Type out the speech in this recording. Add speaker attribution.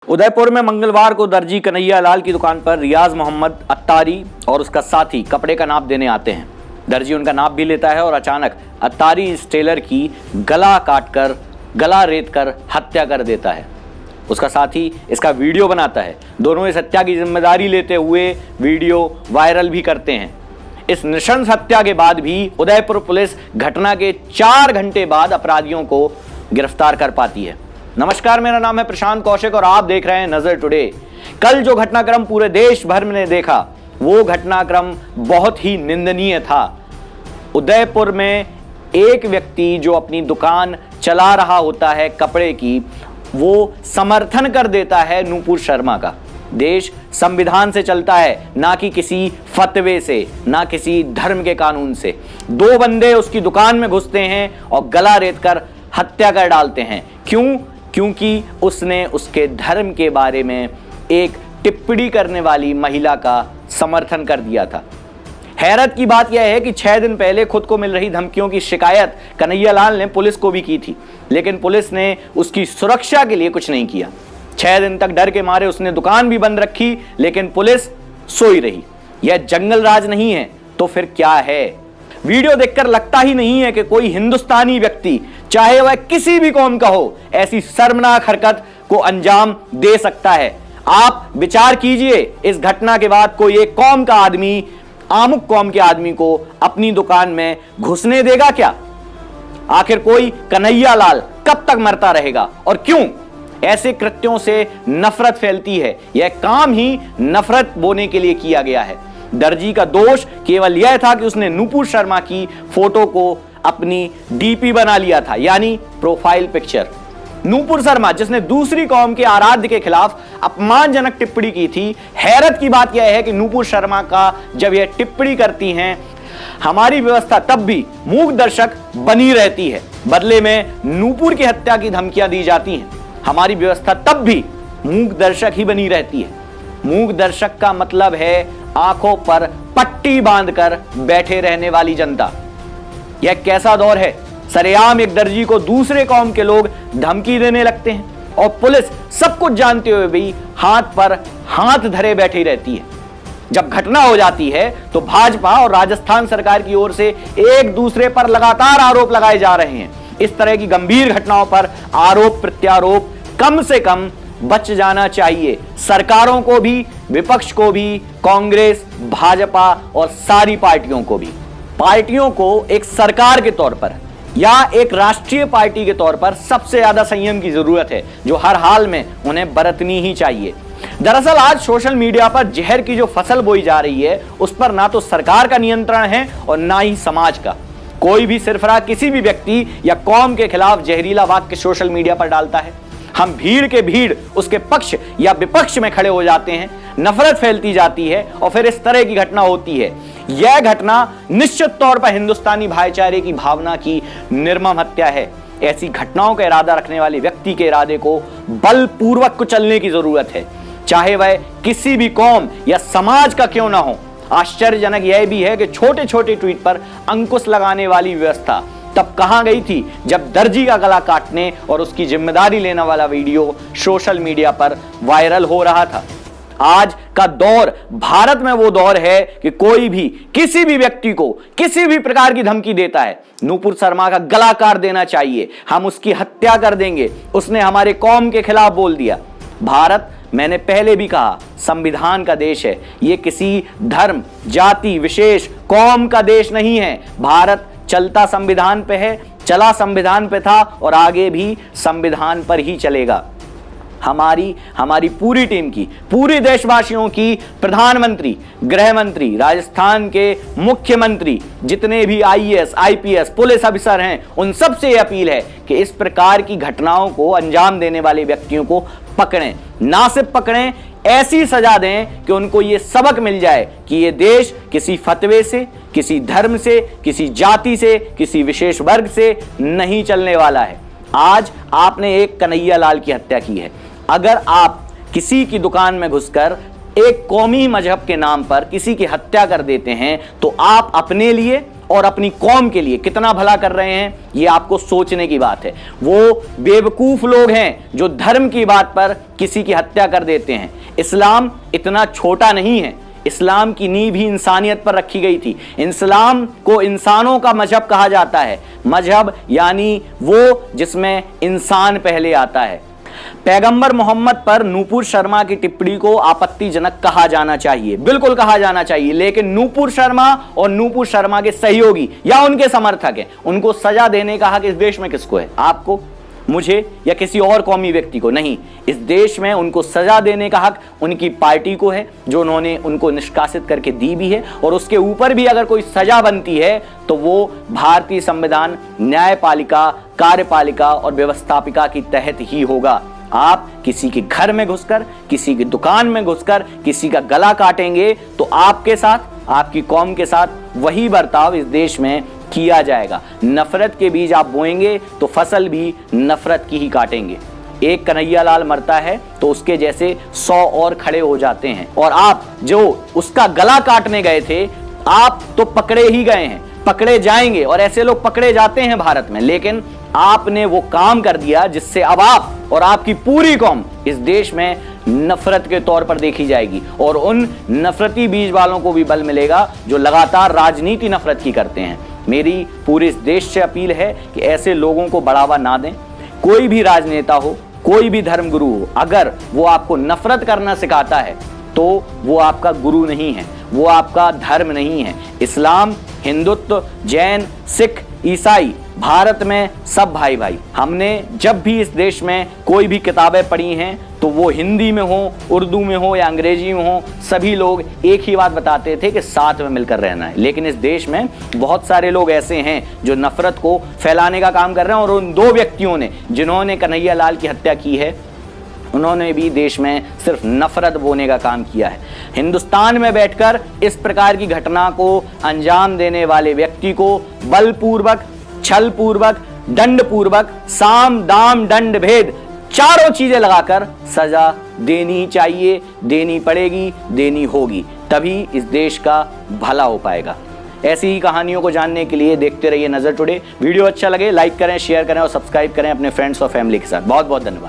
Speaker 1: उदयपुर में मंगलवार को दर्जी कन्हैया लाल की दुकान पर रियाज मोहम्मद अत्तारी और उसका साथी कपड़े का नाप देने आते हैं। दर्जी उनका नाप भी लेता है और अचानक अत्तारी इस टेलर की गला काटकर गला रेत कर हत्या कर देता है। उसका साथी इसका वीडियो बनाता है। दोनों इस हत्या की जिम्मेदारी लेते हुए वीडियो वायरल भी करते हैं। इस नृशंस हत्या के बाद भी उदयपुर पुलिस घटना के 4 घंटे बाद अपराधियों को गिरफ्तार कर पाती है। नमस्कार, मेरा नाम है प्रशांत कौशिक और आप देख रहे हैं नजर टुडे। कल जो घटनाक्रम पूरे देश भर में देखा वो घटनाक्रम बहुत ही निंदनीय था। उदयपुर में एक व्यक्ति जो अपनी दुकान चला रहा होता है कपड़े की, वो समर्थन कर देता है नूपुर शर्मा का। देश संविधान से चलता है, ना कि किसी फतवे से, ना किसी धर्म के कानून से। 2 बंदे उसकी दुकान में घुसते हैं और गला रेत कर हत्या कर डालते हैं। क्यों? क्योंकि उसने उसके धर्म के बारे में एक टिप्पणी करने वाली महिला का समर्थन कर दिया था। हैरत की बात यह है कि 6 दिन पहले खुद को मिल रही धमकियों की शिकायत कन्हैया लाल ने पुलिस को भी की थी, लेकिन पुलिस ने उसकी सुरक्षा के लिए कुछ नहीं किया। 6 दिन तक डर के मारे उसने दुकान भी बंद रखी, लेकिन पुलिस सोई रही। यह जंगल राज नहीं है तो फिर क्या है? वीडियो देखकर लगता ही नहीं है कि कोई हिंदुस्तानी व्यक्ति, चाहे वह किसी भी कौम का हो, ऐसी शर्मनाक हरकत को अंजाम दे सकता है। आप विचार कीजिए, इस घटना के बाद कोई एक कौम का आदमी आमुक कौम के आदमी को अपनी दुकान में घुसने देगा क्या? आखिर कोई कन्हैया लाल कब तक मरता रहेगा और क्यों? ऐसे कृत्यों से नफरत फैलती है। यह काम ही नफरत बोने के लिए किया गया है। दर्जी का दोष केवल यह था कि उसने नूपुर शर्मा की फोटो को अपनी डीपी बना लिया था, यानी प्रोफाइल पिक्चर। नूपुर शर्मा जिसने दूसरी कौम के आराध्य के खिलाफ अपमानजनक टिप्पणी की थी। हैरत की बात यह है कि नूपुर शर्मा का जब यह टिप्पणी करती हैं, हमारी व्यवस्था तब भी मूक दर्शक बनी रहती है। बदले में नूपुर की हत्या की धमकियां दी जाती हैं। हमारी व्यवस्था तब भी मूक दर्शक ही बनी रहती है। मूक दर्शक का मतलब है आंखों पर पट्टी बांधकर बैठे रहने वाली जनता। यह कैसा दौर है? सरेआम एक दर्जी को दूसरे कौम के लोग धमकी देने लगते हैं और पुलिस सब कुछ जानते हुए भी हाथ पर हाथ धरे बैठी रहती है। जब घटना हो जाती है तो भाजपा और राजस्थान सरकार की ओर से एक दूसरे पर लगातार आरोप लगाए जा रहे हैं। इस तरह की गंभीर घटनाओं पर आरोप प्रत्यारोप कम से कम बच जाना चाहिए। सरकारों को भी, विपक्ष को भी, कांग्रेस, भाजपा और सारी पार्टियों को भी। पार्टियों को एक सरकार के तौर पर या एक राष्ट्रीय पार्टी के तौर पर सबसे ज्यादा संयम की जरूरत है, जो हर हाल में उन्हें बरतनी ही चाहिए। दरअसल आज सोशल मीडिया पर जहर की जो फसल बोई जा रही है, उस पर ना तो सरकार का नियंत्रण है और ना ही समाज का। कोई भी सिरफरा किसी भी व्यक्ति या कौम के खिलाफ जहरीला वाक्य सोशल मीडिया पर डालता है, हम भीड़ के भीड़ उसके पक्ष या विपक्ष में खड़े हो जाते हैं। नफरत फैलती जाती है और फिर इस तरह की घटना होती है। यह घटना निश्चित तौर पर हिंदुस्तानी भाईचारे की भावना की निर्मम हत्या है। ऐसी घटनाओं का इरादा रखने वाले व्यक्ति के इरादे को बलपूर्वक कुचलने की जरूरत है, चाहे वह किसी भी कौम या समाज का क्यों ना हो। आश्चर्यजनक यह भी है कि छोटे छोटे ट्वीट पर अंकुश लगाने वाली व्यवस्था तब कहां गई थी जब दर्जी का गला काटने और उसकी जिम्मेदारी लेने वाला वीडियो सोशल मीडिया पर वायरल हो रहा था। आज का दौर भारत में वो दौर है कि कोई भी किसी भी व्यक्ति को किसी भी प्रकार की धमकी देता है, नूपुर शर्मा का गला काट देना चाहिए, हम उसकी हत्या कर देंगे, उसने हमारे कौम के खिलाफ बोल दिया। भारत, मैंने पहले भी कहा, संविधान का देश है। ये किसी धर्म, जाति, विशेष कौम का देश नहीं है। भारत चलता संविधान पे है, चला संविधान पे था और आगे भी संविधान पर ही चलेगा। हमारी पूरी टीम की, पूरी देशवासियों की, प्रधानमंत्री, गृह मंत्री, राजस्थान के मुख्यमंत्री, जितने भी आईएएस, आईपीएस, पुलिस अफसर हैं, उन सब से यह अपील है कि इस प्रकार की घटनाओं को अंजाम देने वाले व्यक्तियों को पकड़ें। ना सिर्फ पकड़ें, ऐसी सजा दें कि उनको ये सबक मिल जाए कि ये देश किसी फतवे से, किसी धर्म से, किसी जाति से, किसी विशेष वर्ग से नहीं चलने वाला है। आज आपने एक कन्हैया लाल की हत्या की है। अगर आप किसी की दुकान में घुसकर एक कौमी मजहब के नाम पर किसी की हत्या कर देते हैं तो आप अपने लिए और अपनी कौम के लिए कितना भला कर रहे हैं, ये आपको सोचने की बात है। वो बेवकूफ लोग हैं जो धर्म की बात पर किसी की हत्या कर देते हैं। इस्लाम इतना छोटा नहीं है। इस्लाम की नींव ही इंसानियत पर रखी गई थी। इस्लाम को इंसानों का मजहब कहा जाता है। मजहब यानी वो जिसमें इंसान पहले आता है। पैगंबर मोहम्मद पर नूपुर शर्मा की टिप्पणी को आपत्तिजनक कहा जाना चाहिए, बिल्कुल कहा जाना चाहिए, लेकिन नूपुर शर्मा और नूपुर शर्मा के सहयोगी या उनके समर्थक हैं, उनको सजा देने का हक इस देश में किसको है? आपको, मुझे या किसी और कौमी व्यक्ति को नहीं। इस देश में उनको सजा देने का हक उनकी पार्टी को है, जो उन्होंने उनको निष्कासित करके दी भी है, और उसके ऊपर भी अगर कोई सजा बनती है तो वो भारतीय संविधान, न्यायपालिका, कार्यपालिका और व्यवस्थापिका की तहत ही होगा। आप किसी के घर में घुसकर, किसी की दुकान में घुसकर किसी का गला काटेंगे तो आपके साथ, आपकी कौम के साथ वही बर्ताव इस देश में किया जाएगा। नफरत के बीज आप बोएंगे तो फसल भी नफरत की ही काटेंगे। एक कन्हैया लाल मरता है तो उसके जैसे 100 और खड़े हो जाते हैं, और आप जो उसका गला काटने गए थे, आप तो पकड़े ही गए हैं, पकड़े जाएंगे, और ऐसे लोग पकड़े जाते हैं भारत में। लेकिन आपने वो काम कर दिया जिससे अब आप और आपकी पूरी कौम इस देश में नफरत के तौर पर देखी जाएगी, और उन नफरती बीज वालों को भी बल मिलेगा जो लगातार राजनीति नफरत की करते हैं। मेरी पूरे इस देश से अपील है कि ऐसे लोगों को बढ़ावा ना दें। कोई भी राजनेता हो, कोई भी धर्मगुरु हो, अगर वो आपको नफरत करना सिखाता है तो वो आपका गुरु नहीं है, वो आपका धर्म नहीं है। इस्लाम, हिंदुत्व, जैन, सिख, ईसाई, भारत में सब भाई भाई। हमने जब भी इस देश में कोई भी किताबें पढ़ी हैं तो वो हिंदी में हो, उर्दू में हो या अंग्रेजी में हो, सभी लोग एक ही बात बताते थे कि साथ में मिलकर रहना है। लेकिन इस देश में बहुत सारे लोग ऐसे हैं जो नफरत को फैलाने का काम कर रहे हैं, और उन 2 व्यक्तियों ने जिन्होंने कन्हैया लाल की हत्या की है, उन्होंने भी देश में सिर्फ नफरत बोने का काम किया है। हिंदुस्तान में बैठकर इस प्रकार की घटना को अंजाम देने वाले व्यक्ति को बलपूर्वक, छलपूर्वक, दंडपूर्वक, साम दाम दंड भेद चारों चीजें लगाकर सजा देनी चाहिए, देनी पड़ेगी, देनी होगी, तभी इस देश का भला हो पाएगा। ऐसी ही कहानियों को जानने के लिए देखते रहिए नजर टुडे। वीडियो अच्छा लगे लाइक करें, शेयर करें और सब्सक्राइब करें अपने फ्रेंड्स और फैमिली के साथ। बहुत बहुत धन्यवाद।